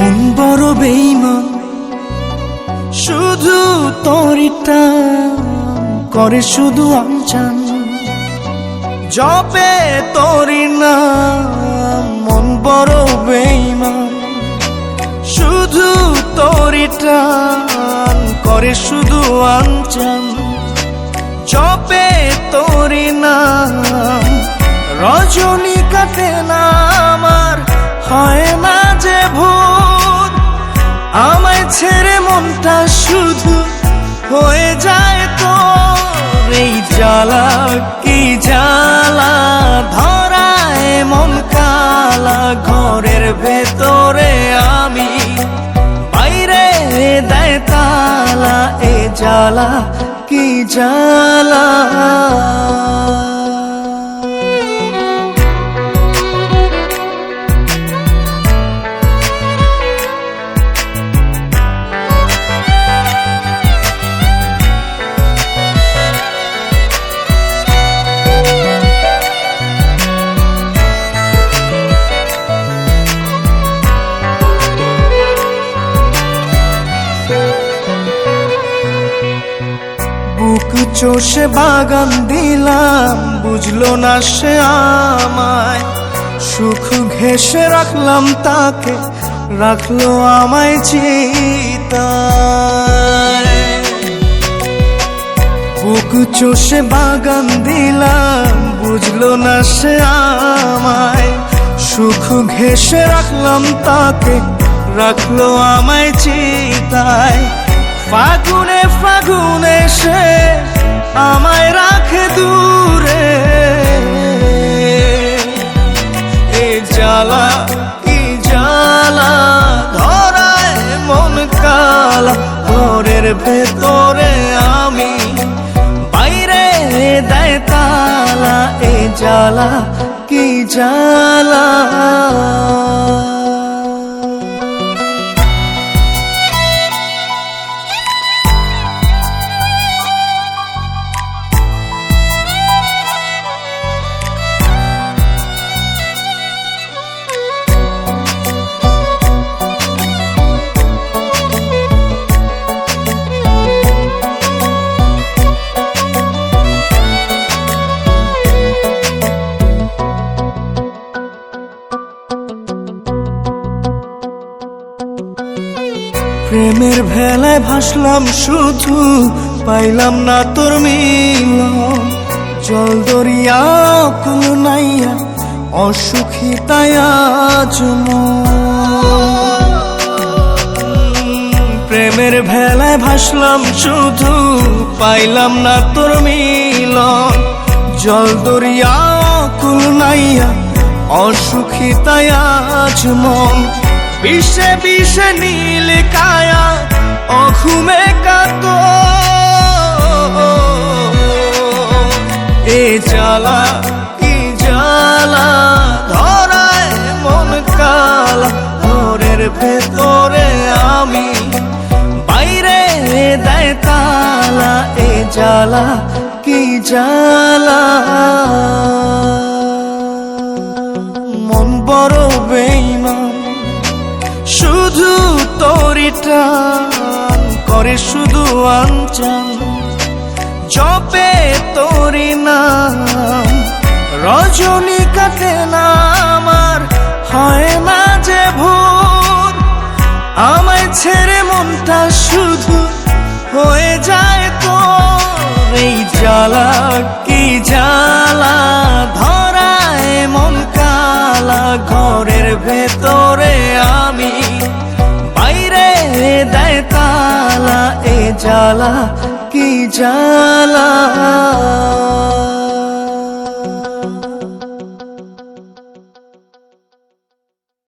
মন বড় বেঈমান, শুধু তোরিটা করে শুধু আনচান, জপে তোরি নাম। মন বড় বেঈমান, শুধু তোরিটা করে শুধু আনচান, জপে তোরি নাম। রজনী কাটে না আমার, হয় না যে ভোর, আমায় ছেড়ে মনটা শুধু হয়ে যায় তোর। এই জ্বালা কি জ্বালা, ধরায় মন কালা, ঘরের ভেতরে আমি, বাইরে দেয় তালা। এ জ্বালা কি জ্বালা। বুক চষে বাগান দিলাম, বুঝলো না সে আমায়, সুখ ঘেঁষে রাখলাম তাকে, রাখলো আমায় চিতায়। বুক চষে বাগান দিলাম, বুঝলো না সে আমায়, সুখ ঘেঁষে রাখলাম তাকে, রাখলো আমায় চিতায়। ফাগুনে ফাগুনে সে আমায় রাখে দূরে, এ জ্বালা কি জ্বালা, ধরায় মন কালা, ঘরের ভেতরে আমি, বাইরে দেয় তালা। এ জ্বালা কি জ্বালা। প্রেমের ভেলায় ভাসলাম শুধু, পাইলাম না তোর মিলন। জল দরিয়া কুল নাইয়া, অসুখী তাই আজ মন। প্রেমের ভেলায় ভাসলাম শুধু, পাইলাম না তোর মিলন। জল দরিয়া কুল নাইয়া, অসুখী তাই আজ মন। বিষে বিষে নীল কায়া, অঘুমে কাতো, এ জ্বালা কি জ্বালা, ধরায় মন কালা, ঘরের ভেতরে আমি, বাইরে দেয় তালা। এ জ্বালা কি জ্বালা। মন বড় বেঈমান, শুধু তোরিটা করে শুধু আনচান, জপে তোরি নাম। রজনী কাটে না আমার, হয় না যে ভোর, আমায় ছেড়ে মনটা শুধু হয়ে যায় তোর। এই জ্বালা কি জ্বালা, ধরায় মন কালা, ঘরের ভেতরে আমি, বাইরে দেয় তালা। এ জ্বালা কি জ্বালা।